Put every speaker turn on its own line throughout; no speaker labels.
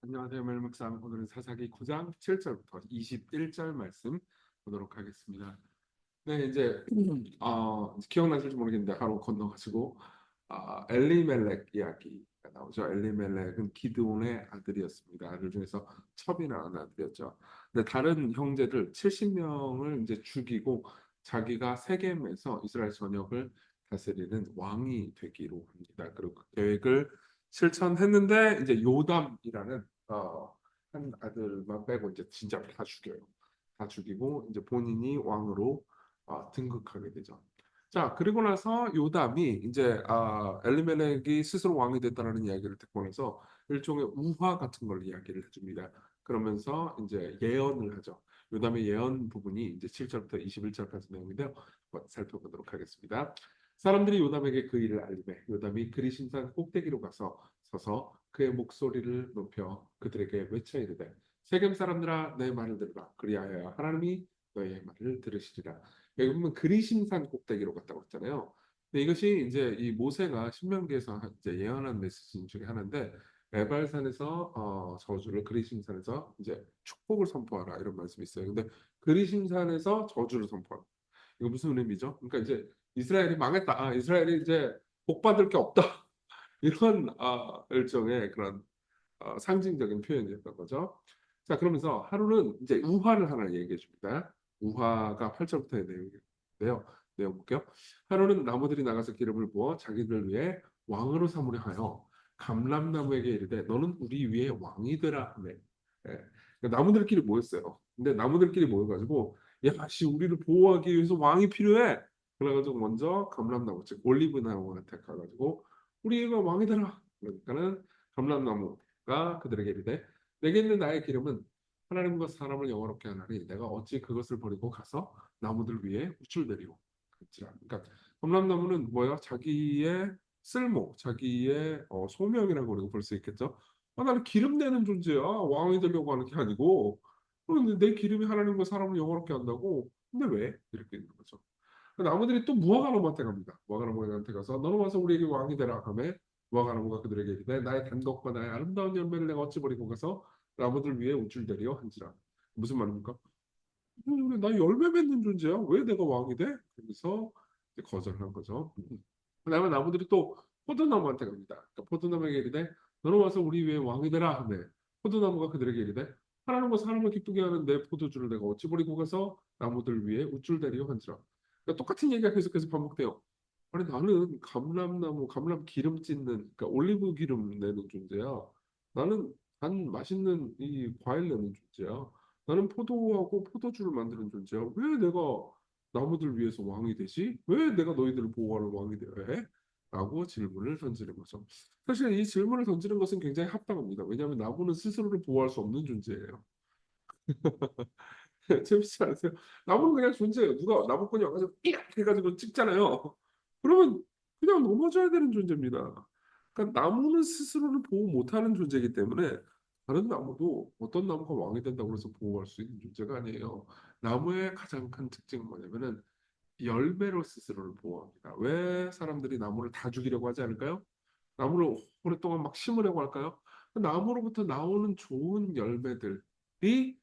안녕하세요. 멜목상 오늘은 사사기 9장 7절부터 21절 말씀 보도록 하겠습니다. 네, 이제 기억나실지 모르겠는데 하루 건너가지고 엘리멜렉 이야기가 나오죠. 엘리멜렉은 기드온의 아들이었습니다. 아들 중에서 첩이 낳은 아들이었죠. 근데 다른 형제들 70명을 이제 죽이고 자기가 세겜에서 이스라엘 전역을 다스리는 왕이 되기로 합니다. 그리고 그 계획을 실천했는데 이제 요담이라는 한 아들만 빼고 이제 진짜 다 죽여요. 다 죽이고 이제 본인이 왕으로 등극하게 되죠. 자, 그리고 나서 요담이 이제 엘리멜렉이 스스로 왕이 됐다라는 이야기를 듣고 나서 일종의 우화 같은 걸 이야기를 해줍니다. 그러면서 이제 예언을 하죠. 요담의 예언 부분이 이제 7절부터 21절까지 내용인데요. 한번 살펴보도록 하겠습니다. 사람들이 요담에게 그 일을 알리매 요담이 그리심산 꼭대기로 가서 서서 그의 목소리를 높여 그들에게 외쳐 이르되 세겜 사람들아 내 말을 들으라 그리하여 하나님이 너희의 말을 들으시리라. 여기 보면 그리심산 꼭대기로 갔다고 했잖아요. 근데 이것이 이제 이 모세가 신명기에서 이제 예언한 메시지 중에 하나인데 에발산에서 저주를 그리심산에서 이제 축복을 선포하라 이런 말씀이 있어요. 근데 그리심산에서 저주를 선포하라. 이거 무슨 의미죠? 그러니까 이제 이스라엘이 망했다. 이스라엘이 이제 복 받을 게 없다. 이런 일종의 그런 상징적인 표현이었던 거죠. 자, 그러면서 하루는 이제 우화를 하나 얘기해 줍니다. 우화가 8절부터의 내용인데요. 내용 볼게요. 하루는 나무들이 나가서 기름을 부어 자기들 위해 왕으로 삼으려 하여 감람나무에게 이르되 너는 우리 위에 왕이 되라 하매. 예. 그러니까 나무들끼리 모였어요. 근데 나무들끼리 모여가지고 야, 씨 우리를 보호하기 위해서 왕이 필요해. 그래가지고 먼저 감람나무 즉 올리브 나무한테 가가지고 우리가 왕이 되라. 그러니까는 감람나무가 그들에게 이르되 내게 있는 나의 기름은 하나님과 사람을 영화롭게 하나니 내가 어찌 그것을 버리고 가서 나무들 위에 우쭐대리오. 그러니까 감람나무는 뭐야? 자기의 쓸모, 자기의 소명이라고 우리가 볼 수 있겠죠. 나는 기름 내는 존재야. 왕이 되려고 하는 게 아니고. 그런데 내 기름이 하나님과 사람을 영화롭게 한다고? 근데 왜? 이렇게 있는 거죠. 나무들이 또 무화과나무한테 갑니다. 무화과나무한테 가서 너는 와서 우리에게 왕이 되라 하며 무화과나무가 그들에게 이르되 나의 단독과 나의 아름다운 열매를 내가 어찌 버리고 가서 나무들 위에 우쭐대리어 한지라. 무슨 말입니까? 나 열매 맺는 존재야. 왜 내가 왕이 돼? 그래서 이제 거절한 거죠. 그다음에 나무들이 또 포도나무한테 갑니다. 그러니까 포도나무에게 이르되 너는 와서 우리 위에 왕이 되라 하며 포도나무가 그들에게 이르되 하나님과 사람을 기쁘게 하는 내 포도주를 내가 어찌 버리고 가서 나무들 위에 우쭐대리어 한지라. 그러니까 똑같은 얘기가 계속해서 반복돼요. 아니 나는 감람나무, 감람 기름 찢는, 그러니까 올리브 기름 내는 존재야. 나는 단 맛있는 이 과일 내는 존재야. 나는 포도하고 포도주를 만드는 존재야. 왜 내가 나무들 위해서 왕이 되지? 왜 내가 너희들을 보호하는 왕이 되어야 해? 라고 질문을 던지는 거죠. 사실 이 질문을 던지는 것은 굉장히 합당합니다. 왜냐하면 나무는 스스로를 보호할 수 없는 존재예요. 재밌지 않으세요? 나무는 그냥 존재예요. 누가 나무꾼이 와가지고 삐약 해가지고 찍잖아요. 그러면 그냥 넘어져야 되는 존재입니다. 그러니까 나무는 스스로를 보호 못하는 존재이기 때문에 다른 나무도 어떤 나무가 왕이 된다고 해서 보호할 수 있는 존재가 아니에요. 나무의 가장 큰 특징은 뭐냐면은 열매로 스스로를 보호합니다. 왜 사람들이 나무를 다 죽이려고 하지 않을까요? 나무를 오랫동안 막 심으려고 할까요? 나무로부터 나오는 좋은 열매들이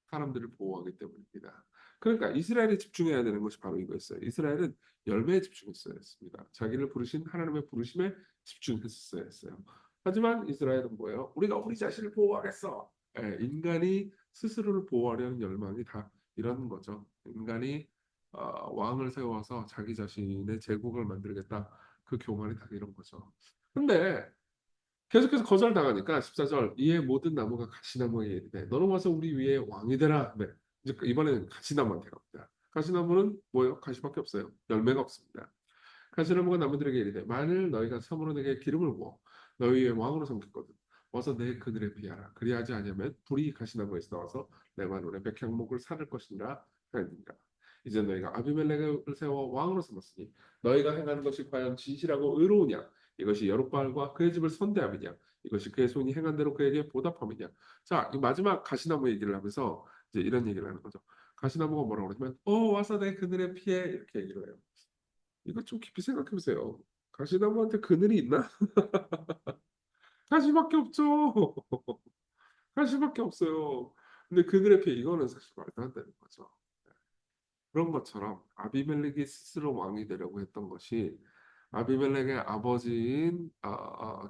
사람들을 보호하기 때문입니다. 그러니까 이스라엘이 집중해야 되는 것이 바로 이거였어요. 이스라엘은 열매에 집중했어야 했습니다. 자기를 부르신 하나님의 부르심에 집중했어야 했어요. 하지만 이스라엘은 뭐예요? 우리가 우리 자신을 보호하겠어. 인간이 스스로를 보호하려는 열망이 다 이런 거죠. 인간이 왕을 세워서 자기 자신의 제국을 만들겠다. 그 교만이 다 이런 거죠. 근데 계속해서 거절당하니까 14절 이에 모든 나무가 가시나무에 이르되 너는 와서 우리 위에 왕이 되라. 네. 이제 이번에는 가시나무한테 갑니다. 가시나무는 뭐예요? 가시밖에 없어요. 열매가 없습니다. 가시나무가 나무들에게 이르되 만일 너희가 참으로 내게 기름을 부어 너희의 왕으로 삼겠거든 어서 내 그늘에 피하라. 그리하지 아니하면 불이 가시나무에서 나와서 내 마늘의 백향목을 살을 것이니라 하였느니라. 이제 너희가 아비멜렉을 세워 왕으로 삼았으니 너희가 행하는 것이 과연 진실하고 의로우냐 이것이 여룻바알과 그의 집을 선대함이냐 이것이 그의 손이 행한 대로 그에게 보답함이냐. 자, 이 마지막 가시나무 얘기를 하면서 이제 이런 얘기를 하는 거죠. 가시나무가 뭐라고 그러냐면 와서 내 그늘에 피해 이렇게 얘기를 해요. 이거 좀 깊이 생각해 보세요. 가시나무한테 그늘이 있나? 가시밖에 없죠. 할 수밖에 없어요. 근데 그 그래프에 이거는 사실 말도 안 되는 거죠. 그런 것처럼 아비멜렉이 스스로 왕이 되려고 했던 것이 아비멜렉의 아버지인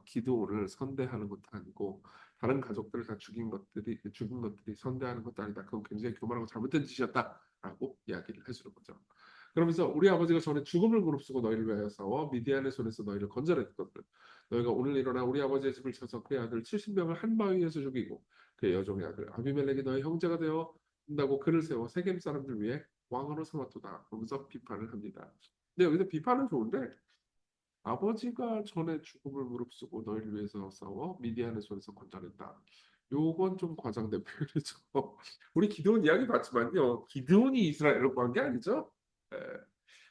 기드온을 선대하는 것도 아니고 다른 가족들을 다 죽인 것들이 선대하는 것도 아니다. 그건 굉장히 교만하고 잘못된 짓이었다라고 이야기를 해주는 거죠. 그러면서 우리 아버지가 전에 죽음을 무릅쓰고 너희를 위하여 싸워 미디안의 손에서 너희를 건져냈거든. 너희가 오늘 일어나 우리 아버지의 집을 쳐서 그의 아들 70명을 한 바위에서 죽이고 그의 여종의 아들 아비멜렉이 너희 형제가 되어 한다고 그를 세워 세겜 사람들 위해 왕으로 삼았도다. 그러면서 비판을 합니다. 근데 여기서 비판은 좋은데 아버지가 전에 죽음을 무릅쓰고 너희를 위해서 싸워 미디안의 손에서 건져냈다. 요건 좀 과장된 표현이죠. 우리 기드온 이야기 봤지만요. 기드온이 이스라엘을 구한 게 아니죠. 예,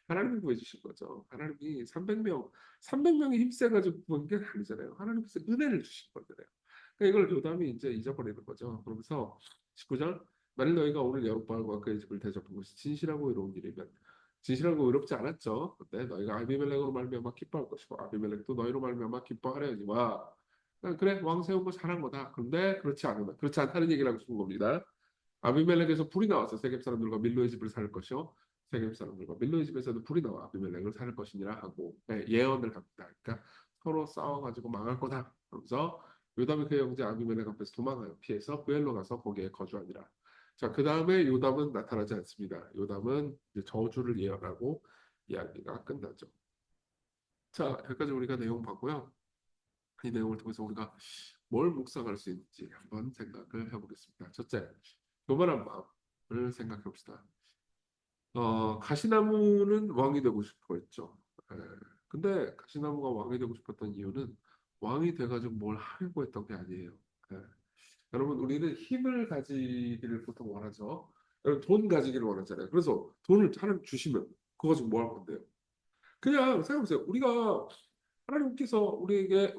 하나님이 구해주신 거죠. 하나님이 300명이 힘써가지고 구한 게 아니잖아요. 하나님께서 은혜를 주신 거잖아요. 그러니까 이걸 요담이 이제 잊어버리는 거죠. 그러면서 19절 만일 너희가 오늘 여룻바알과 그의 집을 대접한 것이 진실하고 의로운 일이면 진실하고 의롭지 않았죠. 근데 너희가 아비멜렉으로 말미암아 기뻐할 것이고 아비멜렉도 너희로 말미암아 기뻐하려니와 그래 왕 세운 거 잘한 거다. 그런데 그렇지 않다는 얘기를 하고 싶은 겁니다. 아비멜렉에서 불이 나와서 세겜 사람들과 밀로의 집을 살 것이요 세겜 사람들과 밀로의 집에서도 불이 나와 아비멜렉을 살 것이니라 하고 예언을 합니다. 그러니까 서로 싸워가지고 망할 거다. 그러면서 요담이 그의 형제 아비멜렉 앞에서 도망하여 피해서 부엘로 가서 거기에 거주하니라. 자, 그 다음에 요담은 나타나지 않습니다. 요담은 이제 저주를 예언하고 이야기가 끝나죠. 자, 여기까지 우리가 내용 봤고요. 이 내용을 통해서 우리가 뭘 묵상할 수 있는지 한번 생각을 해보겠습니다. 첫째, 교만한 마음을 생각해 봅시다. 가시나무는 왕이 되고 싶어 했죠. 에, 근데 가시나무가 왕이 되고 싶었던 이유는 왕이 돼가지고 뭘 하려고 했던 게 아니에요. 에, 여러분, 우리는 힘을 가지기를 보통 원하죠. 여러분, 돈 가지기를 원하잖아요. 그래서 돈을 하나님 주시면 그거 가지고 뭐 할 건데요? 그냥 생각해보세요. 우리가 하나님께서 우리에게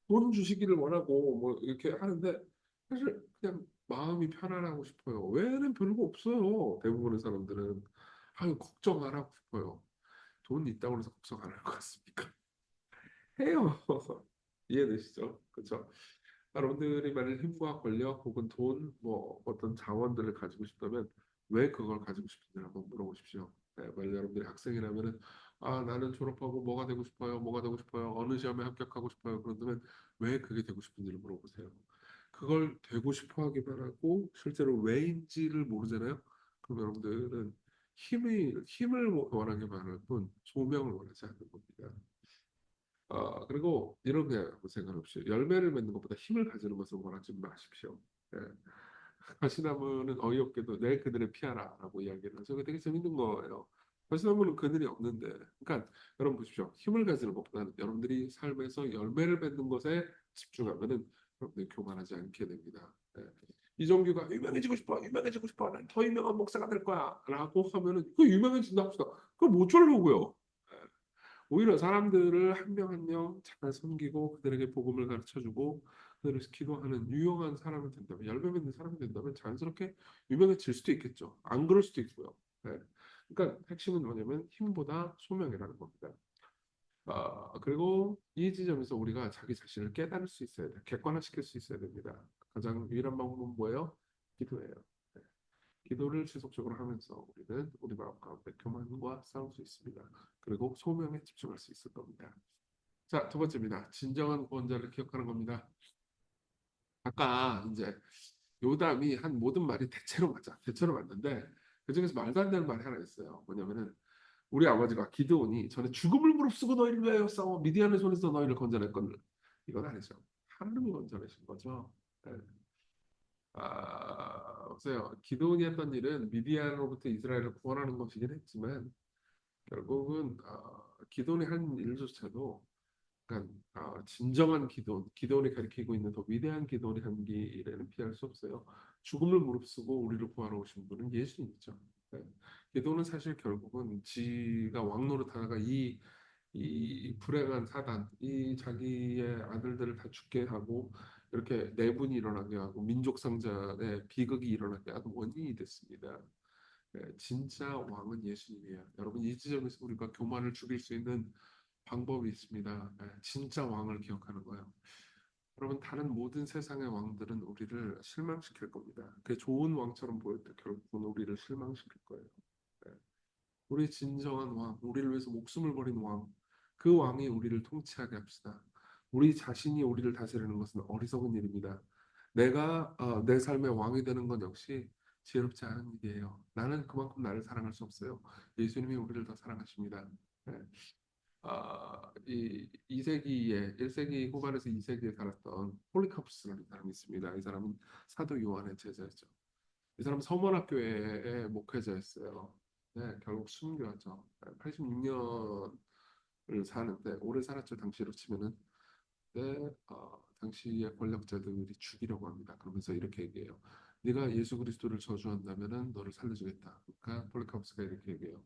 돈 주시기를 원하고 뭐 이렇게 하는데 사실 그냥 마음이 편안하고 싶어요. 외에는 별거 없어요. 대부분의 사람들은 아유 걱정 안 하고 싶어요. 돈 있다고 해서 걱정 안 할 것 같습니까? 해요. 이해되시죠? 그렇죠? 여러분들이 만약 힘과 권력 혹은 돈, 뭐 어떤 자원들을 가지고 싶다면 왜 그걸 가지고 싶은지 한번 물어보십시오. 네, 만약 여러분들이 학생이라면은 나는 졸업하고 뭐가 되고 싶어요, 뭐가 되고 싶어요, 어느 시험에 합격하고 싶어요. 그런다면 왜 그게 되고 싶은지를 물어보세요. 그걸 되고 싶어 하기만 하고 실제로 왜인지를 모르잖아요. 그럼 여러분들은 힘을 원하기만 하는 뿐 소명을 원하지 않는 겁니다. 그리고 이렇게 생각해보십시오. 열매를 맺는 것보다 힘을 가지는 것을 원하지 마십시오. 예. 가시나무는 어이없게도 내 그늘에 피하라라고 이야기를 하죠. 그게 되게 재밌는 거예요. 가시나무는 그늘이 없는데, 그러니까 여러분 보십시오. 힘을 가지는 것보다는 여러분들이 삶에서 열매를 맺는 것에 집중하면은 여러분들이 교만하지 않게 됩니다. 예. 이종규가 유명해지고 싶어, 유명해지고 싶어, 난 더 유명한 목사가 될 거야라고 하면은 그 유명해진다 합시다. 그걸 못 하려고요. 오히려 사람들을 한 명 한 명 잘 섬기고 그들에게 복음을 가르쳐주고 그들을 기도하는 유용한 사람이 된다면 열매 맺는 사람이 된다면 자연스럽게 유명해질 수도 있겠죠. 안 그럴 수도 있고요. 네. 그러니까 핵심은 뭐냐면 힘보다 소명이라는 겁니다. 그리고 이 지점에서 우리가 자기 자신을 깨달을 수 있어야 돼. 객관화시킬 수 있어야 됩니다. 가장 유일한 방법은 뭐예요? 기도예요. 네. 기도를 지속적으로 하면서 우리는 우리 마음 가운데 교만과 싸울 수 있습니다. 그리고 소명에 집중할 수 있을 겁니다. 자, 두 번째입니다. 진정한 구원자를 기억하는 겁니다. 아까 이제 요담이 한 모든 말이 대체로 맞아. 대체로 맞는데 그중에서 말도 안 되는 말이 하나 있어요. 뭐냐면은 우리 아버지가 기드온이 전에 죽음을 무릅쓰고 너희를 위하여 싸워 미디안의 손에서 너희를 건져냈거늘. 이건 아니죠. 하나님이 건져내신 거죠. 네. 보세요. 기드온이 했던 일은 미디안으로부터 이스라엘을 구원하는 것이긴 했지만 결국은 기드온이 한 일조차도 그러니까 진정한 기도원이 가리키고 있는 더 위대한 기도원의 한기를 피할 수 없어요. 죽음을 무릅쓰고 우리를 구하러 오신 분은 예수님이죠. 네. 기도는 사실 결국은 지가 왕 노릇하다가 이 불행한 사단, 이 자기의 아들들을 다 죽게 하고 이렇게 내분이 일어나게 하고 민족 상잔의 비극이 일어나게 한 원인이 됐습니다. 네, 진짜 왕은 예수님이에요. 여러분 이 지점에서 우리가 교만을 죽일 수 있는 방법이 있습니다. 진짜 왕을 기억하는 거예요. 여러분, 다른 모든 세상의 왕들은 우리를 실망시킬 겁니다. 그 좋은 왕처럼 보일 때 결국은 우리를 실망시킬 거예요. 네. 우리 진정한 왕, 우리를 위해서 목숨을 버린 왕, 그 왕이 우리를 통치하게 합시다. 우리 자신이 우리를 다스리는 것은 어리석은 일입니다. 내가 내 삶의 왕이 되는 건 역시 지혜롭지 않은 일이에요. 나는 그만큼 나를 사랑할 수 없어요. 예수님이 우리를 더 사랑하십니다. 네. 이 2세기에 1세기 후반에서 2세기에 살았던 폴리카푸스라는 사람이 있습니다. 이 사람은 사도 요한의 제자였죠. 이 사람 서문학교의 목회자였어요. 네, 결국 순교하죠. 86년을 사는데 오래 살았죠. 당시로 치면은. 네, 당시의 권력자들이 죽이려고 합니다. 그러면서 이렇게 얘기해요. 네가 예수 그리스도를 저주한다면은 너를 살려주겠다. 그러니까 폴리카푸스가 이렇게 얘기해요.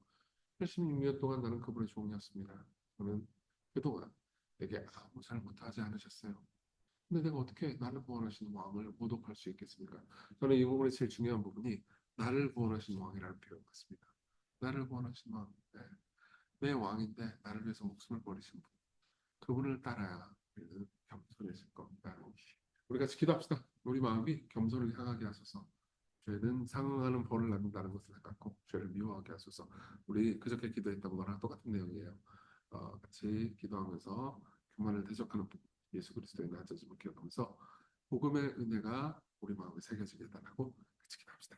86년 동안 나는 그분의 종이었습니다. 저는 그동안 내게 아무 잘못도 하지 않으셨어요. 근데 내가 어떻게 나를 구원하시는 왕을 모독할 수 있겠습니까? 저는 이 부분의 제일 중요한 부분이 나를 구원하시는 왕이라는 표현 같습니다. 나를 구원하신 왕, 네. 내 왕인데 나를 위해서 목숨을 버리신 분. 그분을 따라야 우리는 겸손해질 겁니다. 우리 같이 기도합시다. 우리 마음이 겸손을 향하게 하소서. 죄는 상응하는 벌을 낳는다는 것을 생각하고 죄를 미워하게 하소서. 우리 그저께 기도했던 거랑 똑같은 내용이에요. 같이 기도하면서 교만을 대적하는 부분, 예수 그리스도의 낮아짐을 기억하면서 복음의 은혜가 우리 마음에 새겨지게 해달라고 같이 기도합시다.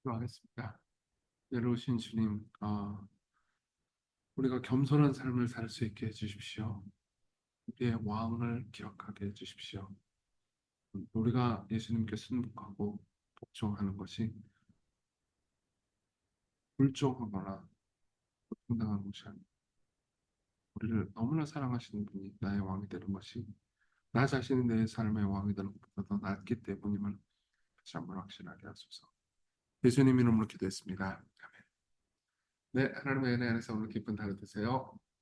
기도하겠습니다. 내려오신 주님, 우리가 겸손한 삶을 살 수 있게 해주십시오. 우리의 왕을 기억하게 해주십시오. 우리가 예수님께 순복하고 복종하는 것이 불종하거나 고통당하는 것이 아니고 우리를 너무나 사랑하시는 분이 나의 왕이 되는 것이 나 자신이 내 삶의 왕이 되는 것보다 더 낫기 때문임을 다시 한번 확신하게 하소서. 예수님 이름으로 기도했습니다. 아멘. 네, 하나님의 은혜 안에서 오늘 기쁜 하루 되세요.